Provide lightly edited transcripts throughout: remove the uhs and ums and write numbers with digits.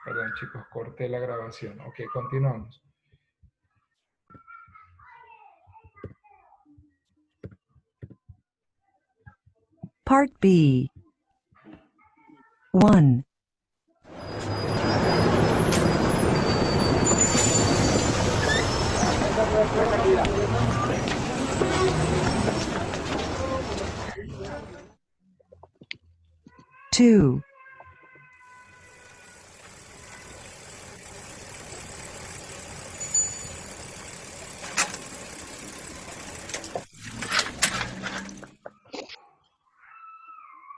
Perdón, chicos, corté la grabación. Ok, continuamos. Part B. 1. Two.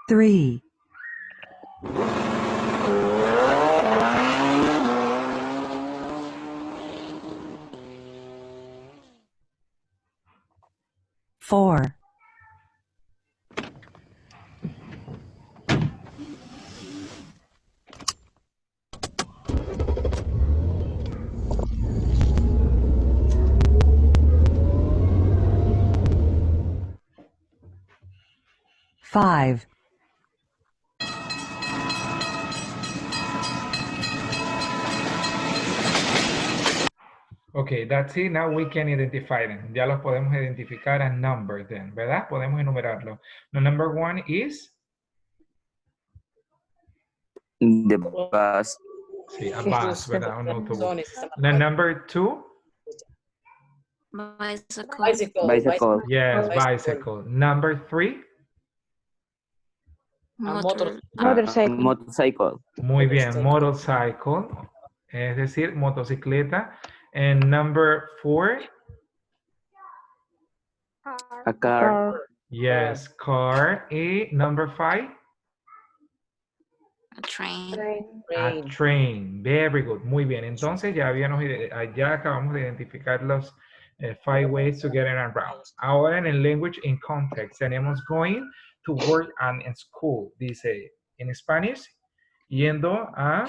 Three. Four. Five. Ok, that's it. Now we can identify them. Ya los podemos identificar and number them, ¿verdad? Podemos enumerarlo. The number one is? The bus. Sí, a bus, ¿verdad? Un autobús. The number two? Bicycle. Bicycle. Yes, bicycle. Number three? Motorcycle. Muy bien, motorcycle. Es decir, motocicleta. And number four? A car. Yes, car. Y number five? A train. A train. Very good. Muy bien. Entonces ya ya acabamos de identificar los five ways to get around. Ahora en el language in context tenemos going to work and in school. Dice en Spanish, yendo a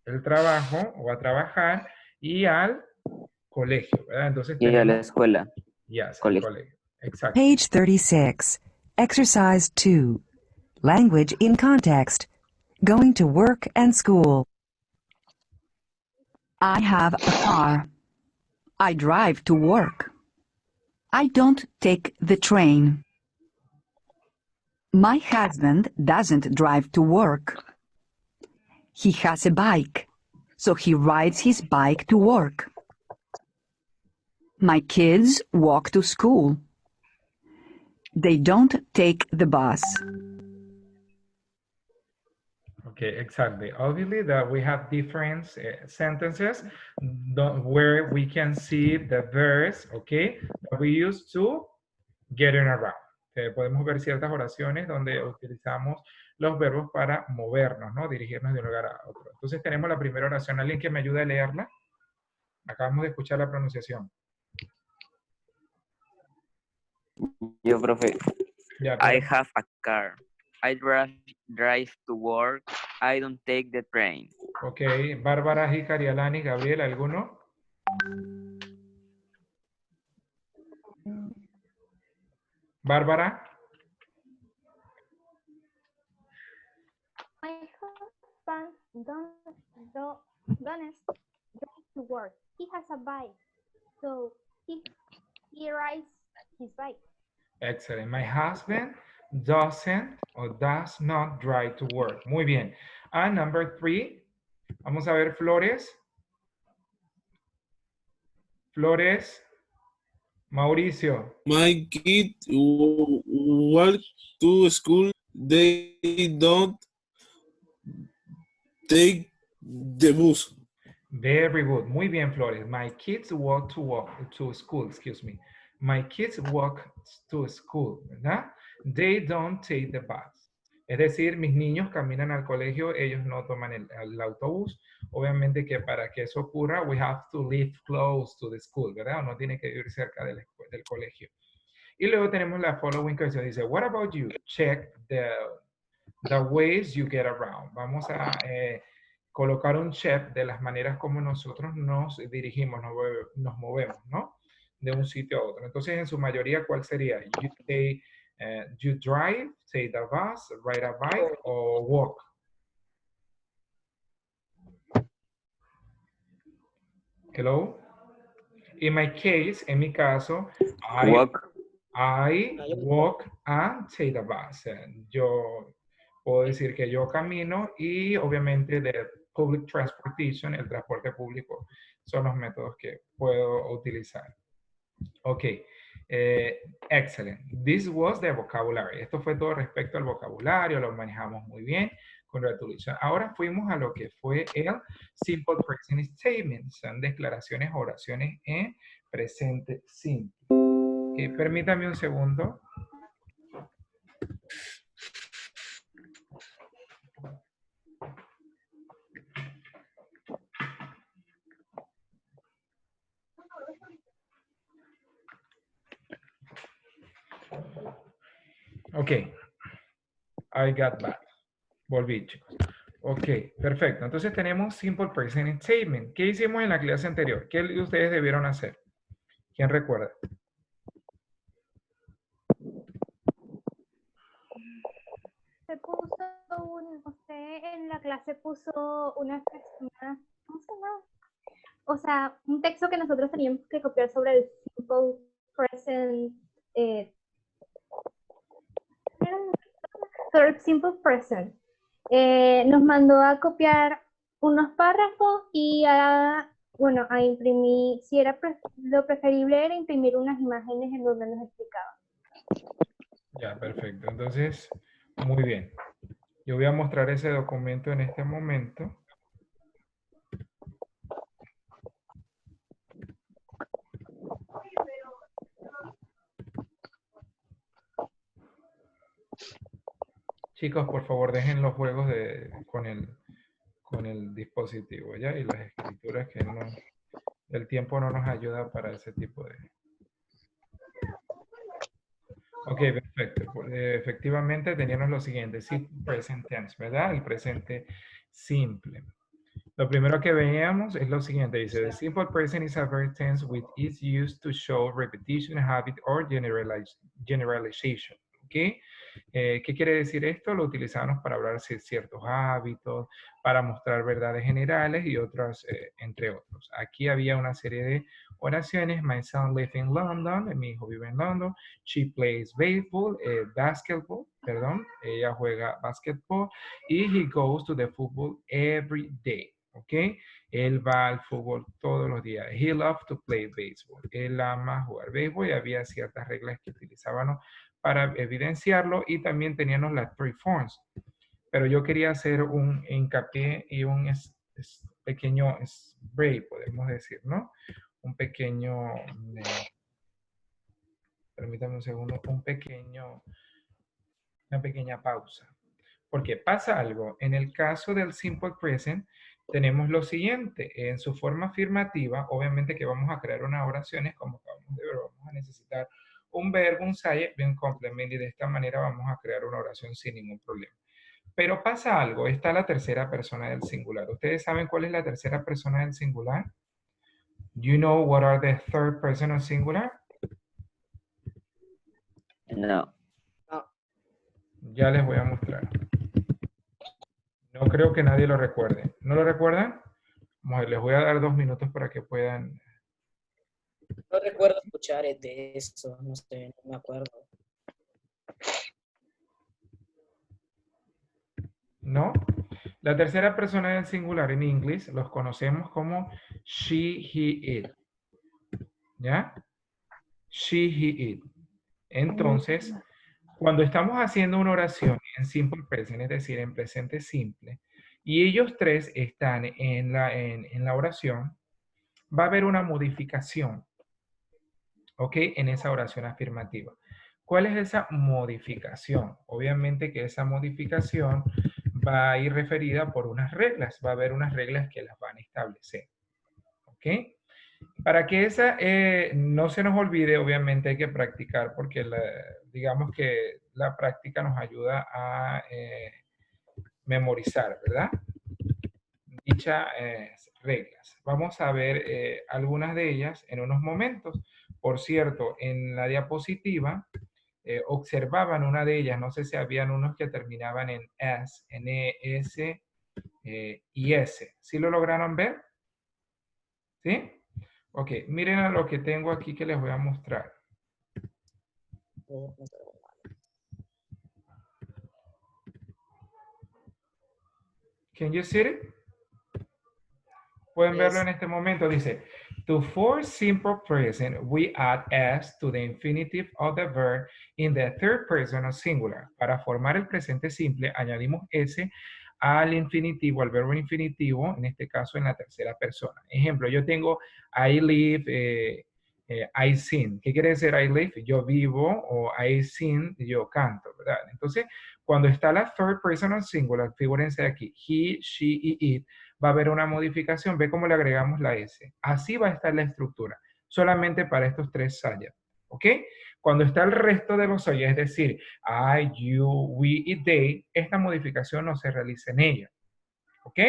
el trabajo o a trabajar y al colegio, ¿verdad? Entonces Y a la tenemos, escuela. yes, al Colegio. colegio. Exacto. Page 36. Exercise 2. Language in context. Going to work and school. I have a car. I drive to work. I don't take the train. My husband doesn't drive to work. He has a bike, so he rides his bike to work. My kids walk to school. They don't take the bus. Okay, exactly. Obviously that we have different sentences where we can see the verbs, okay, that we use to getting around. Podemos ver ciertas oraciones donde utilizamos los verbos para movernos, ¿no? Dirigirnos de un lugar a otro. Entonces tenemos la primera oración. ¿Alguien que me ayude a leerla? Acabamos de escuchar la pronunciación. Yo, profe. Ya, I pero- have a car. I drive to work. I don't take the train. Ok, Bárbara, Jícar y Alani, Gabriel, ¿alguno? Bárbara. My husband don't drive to work. He has a bike, so he rides his bike. Excellent. My husband doesn't or does not drive to work. Muy bien. And number three, vamos a ver Flores. Flores. Mauricio. My kids walk to school. They don't take the bus. Very good. Muy bien, Flores. My kids walk to school, excuse me. My kids walk to school, ¿verdad? They don't take the bus. Es decir, mis niños caminan al colegio, ellos no toman el autobús. Obviamente que para que eso ocurra, we have to live close to the school, ¿verdad? No tiene que vivir cerca del colegio. Y luego tenemos la following question. Dice, what about you? Check the ways you get around. Vamos a colocar un check de las maneras como nosotros nos dirigimos, nos movemos, ¿no? De un sitio a otro. Entonces, en su mayoría, ¿cuál sería? You drive, take the bus, ride a bike, o walk. Hello. In my case, en mi caso, Walk. I walk and take the bus. Yo puedo decir que yo camino y obviamente de public transportation, el transporte público, son los métodos que puedo utilizar. Ok. Excellent. This was the vocabulary. Esto fue todo respecto al vocabulario, lo manejamos muy bien. Congratulations. Ahora fuimos a lo que fue el simple present statement. Son declaraciones, oraciones en presente simple. Permítame un segundo. Ok. I got back. Volví, chicos. Ok, perfecto. Entonces tenemos simple present statement. ¿Qué hicimos en la clase anterior? ¿Qué ustedes debieron hacer? ¿Quién recuerda? Se puso usted en la clase puso una, ¿cómo se llama? O sea, un texto que nosotros teníamos que copiar sobre el simple present, sobre el simple present. Nos mandó a copiar unos párrafos y bueno, a imprimir, si era lo preferible era imprimir unas imágenes en donde nos explicaba. Ya, perfecto. Entonces, muy bien. Yo voy a mostrar ese documento en este momento. Chicos, por favor, dejen los juegos con el dispositivo, ¿ya? Y las escrituras que no... El tiempo no nos ayuda para ese tipo de... Ok, perfecto. Efectivamente teníamos lo siguiente, simple present tense, ¿verdad? El presente simple. Lo primero que veíamos es lo siguiente, dice, the simple present is a verb tense which is used to show repetition, habit, or generalization, ¿ok? ¿Qué quiere decir esto? Lo utilizamos para hablar de ciertos hábitos, para mostrar verdades generales y otras, entre otros. Aquí había una serie de oraciones. My son lives in London. Mi hijo vive en London. She plays basketball, perdón. Ella juega basketball. Y he goes to the football every day. ¿Ok? Él va al fútbol todos los días. He loves to play baseball. Él ama jugar béisbol y había ciertas reglas que utilizábamos para evidenciarlo y también teníamos las three forms. Pero yo quería hacer un hincapié y un pequeño break, podemos decir, ¿no? Un pequeño, permítame un segundo, una pequeña pausa. Porque pasa algo. En el caso del simple present, tenemos lo siguiente. En su forma afirmativa, obviamente que vamos a crear unas oraciones, como acabamos de ver, vamos a necesitar un verbo, un subject y un complemento, y de esta manera vamos a crear una oración sin ningún problema. Pero pasa algo, está la tercera persona del singular. ¿Ustedes saben cuál es la tercera persona del singular? Do you know what are the third person of singular? No. Ya les voy a mostrar. No creo que nadie lo recuerde. ¿No lo recuerdan? Les voy a dar 2 minutos para que puedan... No recuerdo escuchar de eso, no sé, no me acuerdo. ¿No? La tercera persona del singular en inglés los conocemos como she, he, it. ¿Ya? She, he, it. Entonces, cuando estamos haciendo una oración en simple present, es decir, en presente simple, y ellos tres están en la oración, va a haber una modificación, ¿ok? En esa oración afirmativa. ¿Cuál es esa modificación? Obviamente que esa modificación va a ir referida por unas reglas. Va a haber unas reglas que las van a establecer. ¿Ok? Para que esa no se nos olvide, obviamente hay que practicar porque digamos que la práctica nos ayuda a memorizar, ¿verdad? Dichas reglas. Vamos a ver algunas de ellas en unos momentos. Por cierto, en la diapositiva observaban una de ellas, no sé si habían unos que terminaban en S, N-E-S y S. ¿Sí lo lograron ver? ¿Sí? Ok, miren a lo que tengo aquí que les voy a mostrar. Can you see it? Pueden verlo Yes. en este momento. Dice, to force simple present, we add s to the infinitive of the verb in the third person of singular. Para formar el presente simple, añadimos s al infinitivo, al verbo infinitivo, en este caso en la tercera persona. Ejemplo, yo tengo I live, I sing. ¿Qué quiere decir I live? Yo vivo, o I sing, yo canto, ¿verdad? Entonces, cuando está la third person of singular, figúrense aquí, he, she y it, va a haber una modificación. Ve cómo le agregamos la S. Así va a estar la estructura, solamente para estos tres subjects. ¿Ok? Cuando está el resto de los subjects, es decir, I, you, we y they, esta modificación no se realiza en ella. ¿Ok?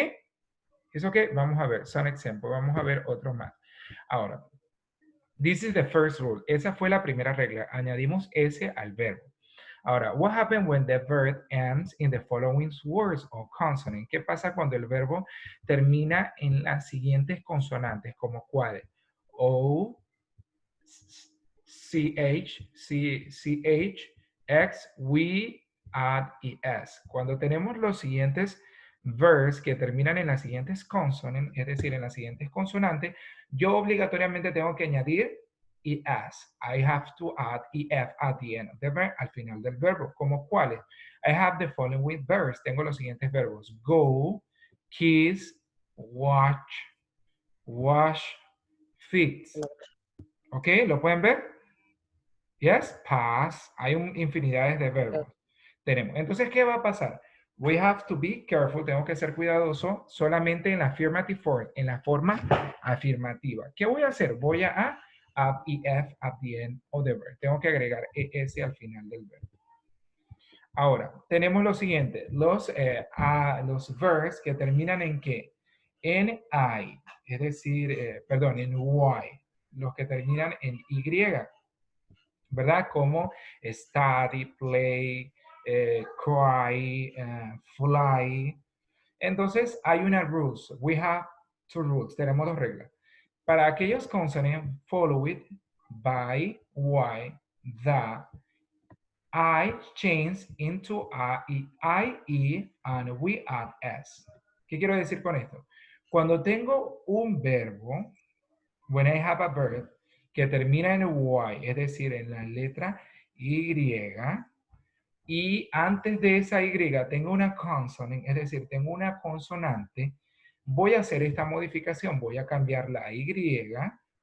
¿Es ok? Vamos a ver, son example. Vamos a ver otro más. Ahora, this is the first rule. Esa fue la primera regla. Añadimos S al verbo. Ahora, what happens when the verb ends in the following words or consonant? ¿Qué pasa cuando el verbo termina en las siguientes consonantes? ¿Como cuáles? O, CH, CH, X, we, add y S. Cuando tenemos los siguientes verbs que terminan en las siguientes consonantes, es decir, en las siguientes consonantes, yo obligatoriamente tengo que añadir ES. I have to add EF at the end of the verb, al final del verbo. ¿Como cuáles? I have the following verbs. Tengo los siguientes verbos. Go, kiss, watch, wash, fix. ¿Ok? ¿Lo pueden ver? Yes, pass. Hay infinidades de verbos. Tenemos. Entonces, ¿qué va a pasar? We have to be careful. Tengo que ser cuidadoso solamente en la affirmative form, en la forma afirmativa. ¿Qué voy a hacer? Voy a add EF at the end of the verb. Tengo que agregar ES al final del verbo. Ahora, tenemos lo siguiente. Los verbs que terminan en ¿qué? En I. Es decir, perdón, en Y. Los que terminan en Y. ¿Verdad? Como study, play, cry, fly. Entonces, hay una rules. We have two rules. Tenemos dos reglas. Para aquellos consonantes, follow it, by, why, the, I change into I, E, and we add S. ¿Qué quiero decir con esto? Cuando tengo un verbo, when I have a verb, que termina en Y, es decir, en la letra Y, y antes de esa Y tengo una consonant, es decir, tengo una consonante, voy a hacer esta modificación, voy a cambiar la Y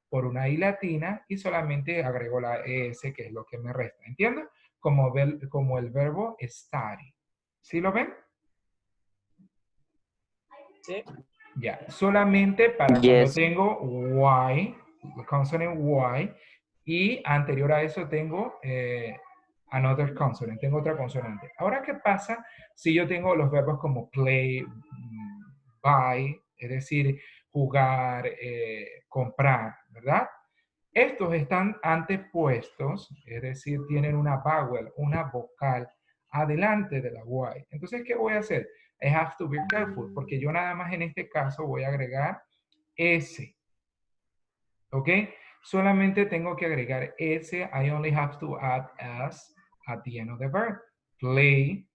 por una I latina y solamente agrego la ES, que es lo que me resta, ¿entiendes? Como el verbo study. ¿Sí lo ven? Sí. Ya, solamente para cuando Yes. tengo Y, consonant Y, y anterior a eso tengo another consonant, tengo otra consonante. Ahora, ¿qué pasa si yo tengo los verbos como play, buy, es decir, jugar, comprar, ¿verdad? Estos están antepuestos, es decir, tienen una vowel, una vocal adelante de la Y. Entonces, ¿qué voy a hacer? I have to be careful, porque yo nada más en este caso voy a agregar S. ¿Ok? Solamente tengo que agregar S. I only have to add S at the end of the verb. Play.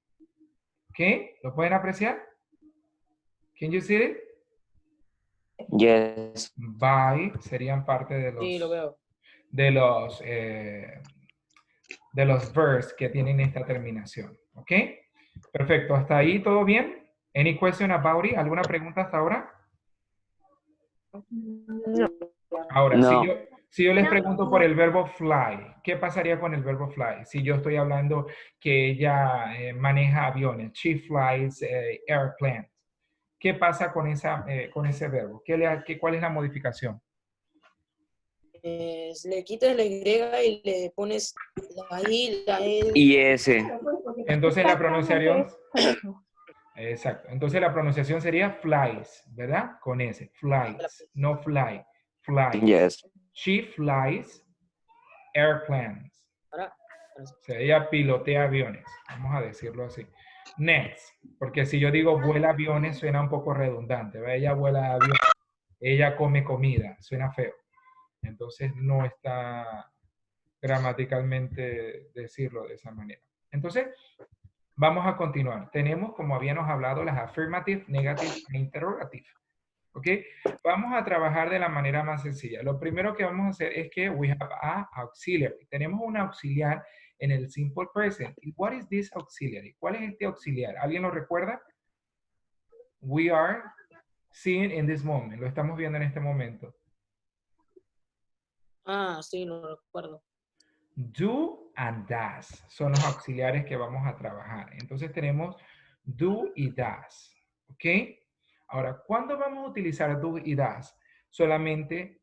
¿Ok? ¿Lo pueden apreciar? Can you see it? Yes. Buy serían parte de los... Sí, lo veo. de los verbs que tienen esta terminación. ¿Ok? Perfecto. ¿Hasta ahí todo bien? Any question about it? ¿Alguna pregunta hasta ahora? No. Ahora, No. si yo les No. pregunto por el verbo fly, ¿qué pasaría con el verbo fly? Si yo estoy hablando que ella maneja aviones, she flies airplanes. ¿Qué pasa con ese verbo? ¿Cuál es la modificación? Le quitas la Y y le pones la I, la L. Y ese. Entonces la pronunciación... Exactamente es lo mismo. Exacto. Entonces la pronunciación sería flies, ¿verdad? Con S. Flies, no fly. Flies. Yes. She flies airplanes. Ahora, O sea, ella pilotea aviones. Vamos a decirlo así. Next. Porque si yo digo vuela aviones, suena un poco redundante. ¿verdad? Ella vuela aviones. Ella come comida. Suena feo. Entonces no está gramaticalmente decirlo de esa manera. Entonces, vamos a continuar. Tenemos, como habíamos hablado, las affirmative, negative e interrogative. ¿Ok? Vamos a trabajar de la manera más sencilla. Lo primero que vamos a hacer es que we have a auxiliary. Tenemos un auxiliar en el simple present. ¿Y what is this auxiliary? ¿Cuál es este auxiliar? ¿Alguien lo recuerda? We are seeing in this moment. Lo estamos viendo en este momento. Ah, sí, lo recuerdo. Do and does son los auxiliares que vamos a trabajar. Entonces tenemos do y does. ¿Ok? Ahora, ¿cuándo vamos a utilizar do y does? Solamente,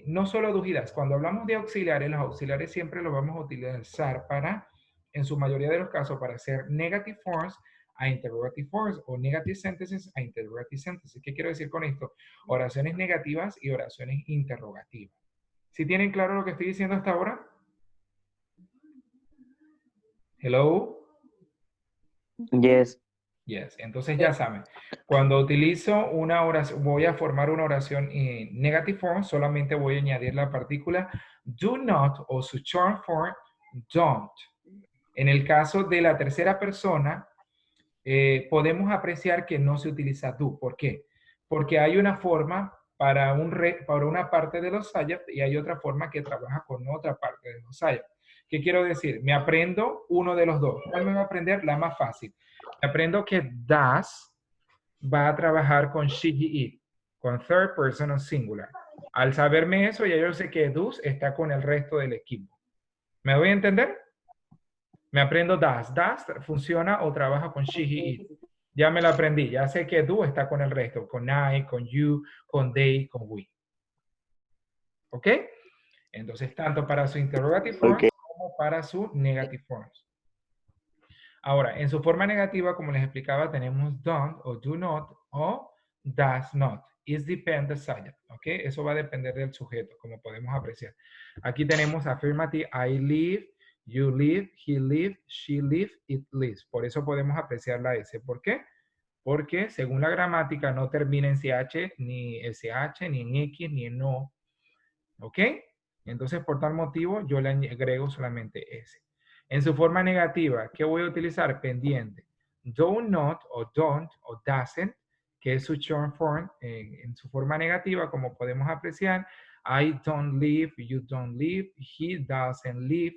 no solo do y does. Cuando hablamos de auxiliares, los auxiliares siempre los vamos a utilizar para, en su mayoría de los casos, para hacer negative forms a interrogative forms o negative sentences a interrogative sentences. ¿Qué quiero decir con esto? Oraciones negativas y oraciones interrogativas. ¿Sí tienen claro lo que estoy diciendo hasta ahora? Hello. Yes. Yes. Entonces ya saben, cuando utilizo una oración, voy a formar una oración en negative form, solamente voy a añadir la partícula do not o su short form don't. En el caso de la tercera persona, podemos apreciar que no se utiliza do. ¿Por qué? Porque hay una forma para una parte de los subjects y hay otra forma que trabaja con otra parte de los subjects. ¿Qué quiero decir? Me aprendo uno de los dos. ¿Cuál me va a aprender? La más fácil. Me aprendo que does va a trabajar con she, he, it, con third person o singular. Al saberme eso, ya yo sé que does está con el resto del equipo. ¿Me voy a entender? Me aprendo does. Does funciona o trabaja con she, he, it. Ya me lo aprendí. Ya sé que do está con el resto. Con I, con you, con they, con we. ¿Ok? Entonces, tanto para su interrogative forms como para su negative forms. Ahora, en su forma negativa, como les explicaba, tenemos don't o do not o does not. It depends the subject. ¿Ok? Eso va a depender del sujeto, como podemos apreciar. Aquí tenemos affirmative, I live, you live, he live, she live, it lives. Por eso podemos apreciar la S. ¿Por qué? Porque según la gramática no termina en CH, ni SH, ni en X, ni en O. ¿Ok? Entonces, por tal motivo, yo le agrego solamente S. En su forma negativa, ¿qué voy a utilizar? Pendiente. Do not o don't o doesn't, que es su short form en su forma negativa, como podemos apreciar. I don't live, you don't live, he doesn't live.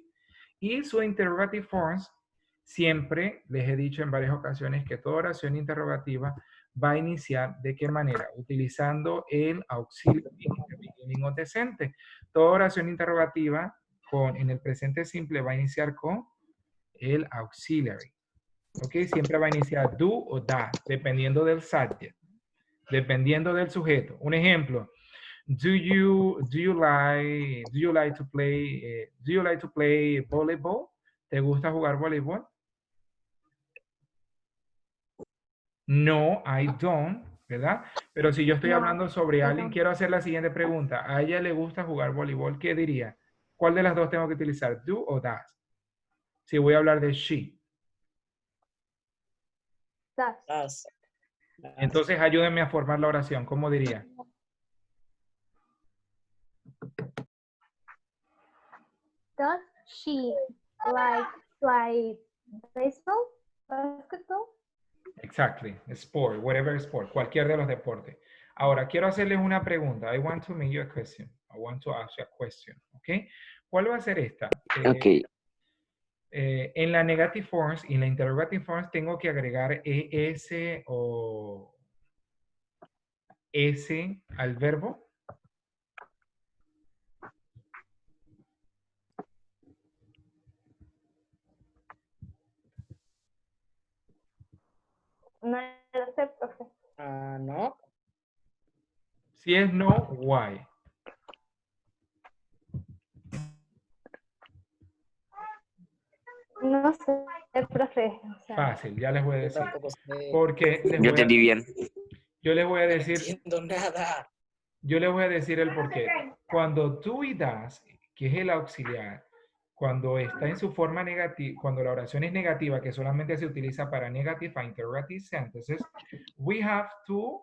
Y su interrogative forms, siempre les he dicho en varias ocasiones que toda oración interrogativa va a iniciar ¿de qué manera? Utilizando el auxilio beginning of the sentence. Toda oración interrogativa en el presente simple va a iniciar con el auxiliary. ¿Ok? Siempre va a iniciar do o does, dependiendo del subject, dependiendo del sujeto. Un ejemplo, do you like to play volleyball? ¿Te gusta jugar voleibol? No, I don't, ¿verdad? Pero si yo estoy No, hablando sobre I alguien, don't. quiero hacer la siguiente pregunta. ¿A ella le gusta jugar voleibol? ¿Qué diría? ¿Cuál de las dos tengo que utilizar? ¿Do o does? Si voy a hablar de she. Does. Does. Entonces ayúdenme a formar la oración. ¿Cómo diría? Does she like play baseball? Basketball? Exactly. Sport, whatever sport, cualquier de los deportes. Ahora, quiero hacerles una pregunta. I want to make you a question. I want to ask you a question. ¿Ok? ¿Cuál va a ser esta? Okay. En la negative forms y en la interrogative forms tengo que agregar ES o S al verbo. No lo sé, profe. Ah, no. Si es no, why? No sé, profe. O sea, Fácil, ya les voy a Yo decir. tampoco sé. Porque Yo entendí bien. yo les voy a No decir, entiendo nada. yo les voy a decir el porqué. Cuando do y does, que es el auxiliar, cuando está en su forma negativa, cuando la oración es negativa, que solamente se utiliza para negative and interrogative sentences, we have to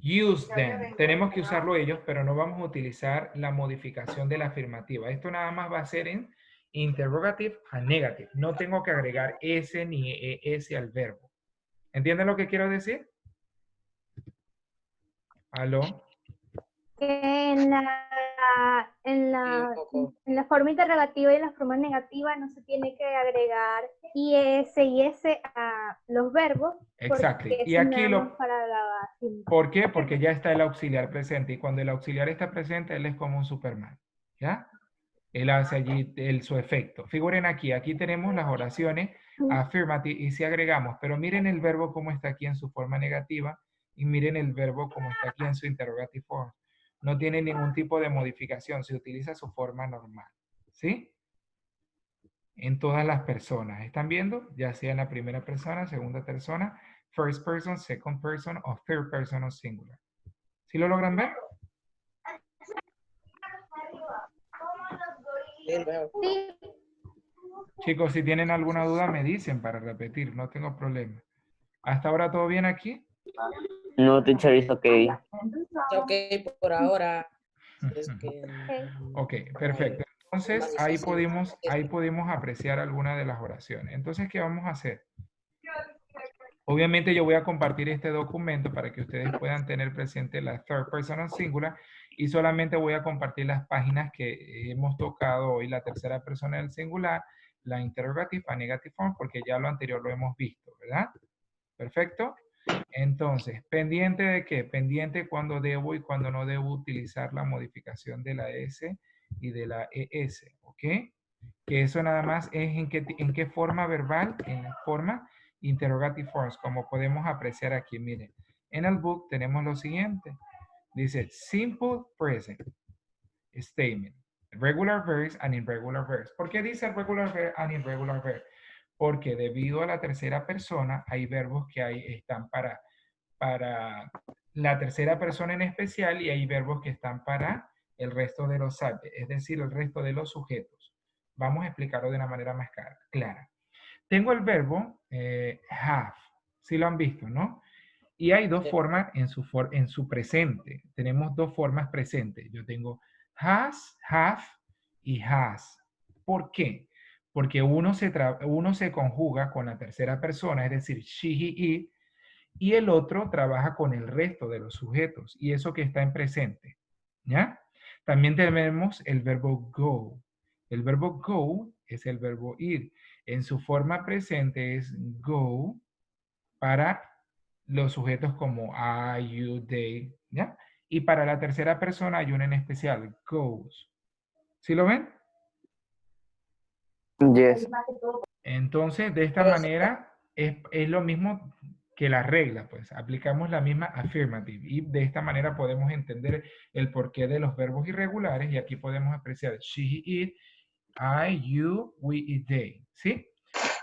Use them. Tenemos que usarlo ellos, pero no vamos a utilizar la modificación de la afirmativa. Esto nada más va a ser en interrogative a negative. No tengo que agregar S ni ES al verbo. ¿Entienden lo que quiero decir? ¿Aló? Que en poco. la forma interrogativa y en la forma negativa no se tiene que agregar IS y S a los verbos. Exacto. Porque Y eso es aquí nada lo... más para la base. ¿Por qué? Porque ya está el auxiliar presente. Y cuando el auxiliar está presente, él es como un Superman. ¿Ya? Él hace allí su efecto. Figuren aquí. Aquí tenemos las oraciones affirmative y si agregamos. Pero miren el verbo como está aquí en su forma negativa. Y miren el verbo como está aquí en su interrogative form. No tiene ningún tipo de modificación. Se utiliza su forma normal. ¿Sí? En todas las personas. ¿Están viendo? Ya sea en la primera persona, segunda persona, first person, second person o third person o singular. ¿Sí lo logran ver? Sí, luego. Sí, Chicos, si tienen alguna duda me dicen para repetir. No tengo problema. ¿Hasta ahora todo bien aquí? No, teacher, is okay. Ok, por ahora. Es que, Ok, perfecto. Entonces, más ahí difícil. podemos apreciar alguna de las oraciones. Entonces, ¿qué vamos a hacer? Obviamente yo voy a compartir este documento para que ustedes puedan tener presente la third person singular y solamente voy a compartir las páginas que hemos tocado hoy, la tercera persona del singular, la interrogative a negative form, porque ya lo anterior lo hemos visto, ¿verdad? Perfecto. Entonces, ¿pendiente de qué? Pendiente cuando debo y cuando no debo utilizar la modificación de la S y de la ES, ¿ok? Que eso nada más es en qué forma verbal, en la forma interrogative forms, como podemos apreciar aquí, miren. En el book tenemos lo siguiente. Dice simple present statement, regular verbs and irregular verbs. ¿Por qué dice regular verb and irregular verb? Porque debido a la tercera persona hay verbos que están para la tercera persona en especial y hay verbos que están para el resto de los subjects, es decir, el resto de los sujetos. Vamos a explicarlo de una manera más clara. Tengo el verbo have, si lo han visto, ¿no? Y hay dos formas en su presente. Tenemos dos formas presentes. Yo tengo has, have y has. ¿Por qué? Porque uno se conjuga con la tercera persona, es decir, she, he, it, y el otro trabaja con el resto de los sujetos, y eso que está en presente. ¿Ya? También tenemos el verbo go. El verbo go es el verbo ir. En su forma presente es go para los sujetos como I, you, they, ¿ya? Y para la tercera persona hay uno en especial, goes. ¿Sí lo ven? Yes. Entonces, de esta manera es lo mismo que la regla, pues aplicamos la misma affirmative y de esta manera podemos entender el porqué de los verbos irregulares y aquí podemos apreciar she, he, it, I, you, we y they, ¿sí?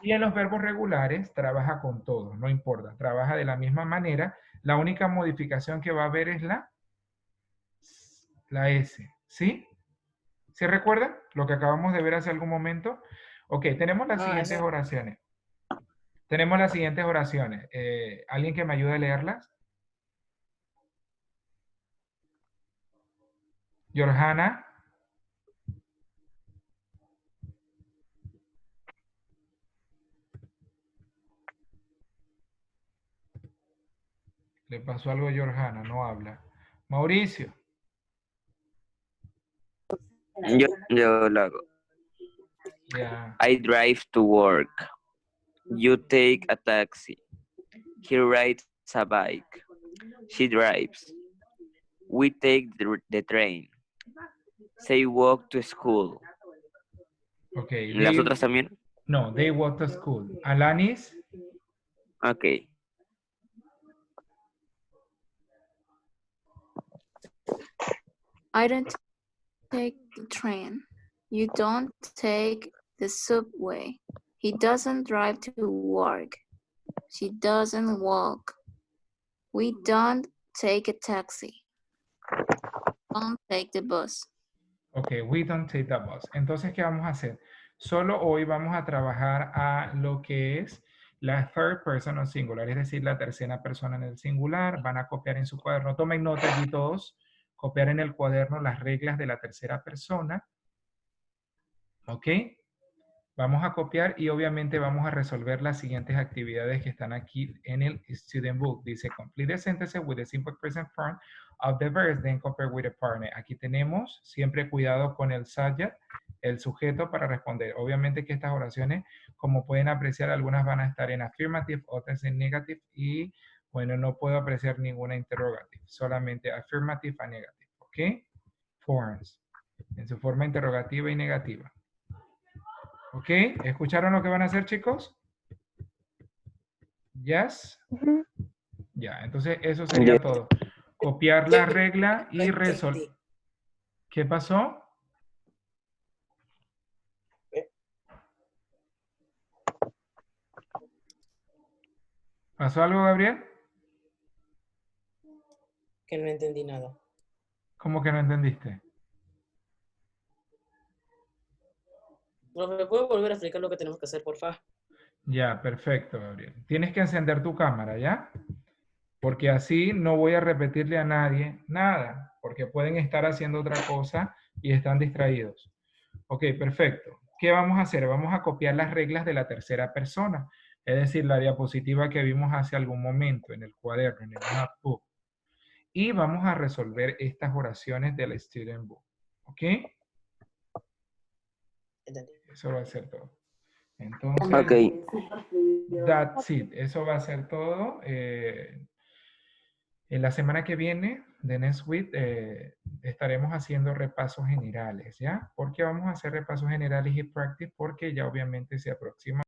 Y en los verbos regulares trabaja con todos, no importa, trabaja de la misma manera. La única modificación que va a haber es la S, ¿sí? ¿Se recuerda lo que acabamos de ver hace algún momento? Ok, tenemos las siguientes oraciones. Tenemos las siguientes oraciones. ¿Alguien que me ayude a leerlas? Johanna. Le pasó algo a Johanna, no habla. Mauricio. Yo lo hago. Yeah. I drive to work. You take a taxi. He rides a bike. She drives. We take the train. They walk to school. Okay. ¿Las otras también? No, they walk to school. Alanis. Okay. I don't take the train. You don't take the subway. He doesn't drive to work. She doesn't walk. We don't take a taxi. Don't take the bus. Ok, we don't take the bus. Entonces, ¿qué vamos a hacer? Solo hoy vamos a trabajar a lo que es la third person singular, es decir, la tercera persona en el singular. Van a copiar en su cuaderno. Tomen nota allí todos. Copiar en el cuaderno las reglas de la tercera persona. ¿Ok? Vamos a copiar y obviamente vamos a resolver las siguientes actividades que están aquí en el student book. Dice, complete the sentences with the simple present form of the verbs, then compare with the partner. Aquí tenemos, siempre cuidado con el subject, el sujeto para responder. Obviamente que estas oraciones, como pueden apreciar, algunas van a estar en affirmative, otras en negative y, bueno, no puedo apreciar ninguna interrogative, solamente affirmative y negative, ¿ok? Forms, en su forma interrogativa y negativa. ¿Ok? ¿Escucharon lo que van a hacer, chicos? ¿Yes? Ya, entonces eso sería todo. Copiar la regla y resolver. ¿Qué pasó? ¿Pasó algo, Gabriel? Que no entendí nada. ¿Cómo que no entendiste? ¿Me puedo volver a explicar lo que tenemos que hacer, por favor? Ya, perfecto, Gabriel. Tienes que encender tu cámara, ¿ya? Porque así no voy a repetirle a nadie nada, porque pueden estar haciendo otra cosa y están distraídos. Ok, perfecto. ¿Qué vamos a hacer? Vamos a copiar las reglas de la tercera persona, es decir, la diapositiva que vimos hace algún momento en el cuaderno, en el notebook. Y vamos a resolver estas oraciones del student book. ¿Ok? Entendí. Eso va a ser todo. Entonces, Ok. that's it. Eso va a ser todo. En la semana que viene, de next week, estaremos haciendo repasos generales, ¿ya? ¿Por qué vamos a hacer repasos generales y practice? Porque ya obviamente se aproxima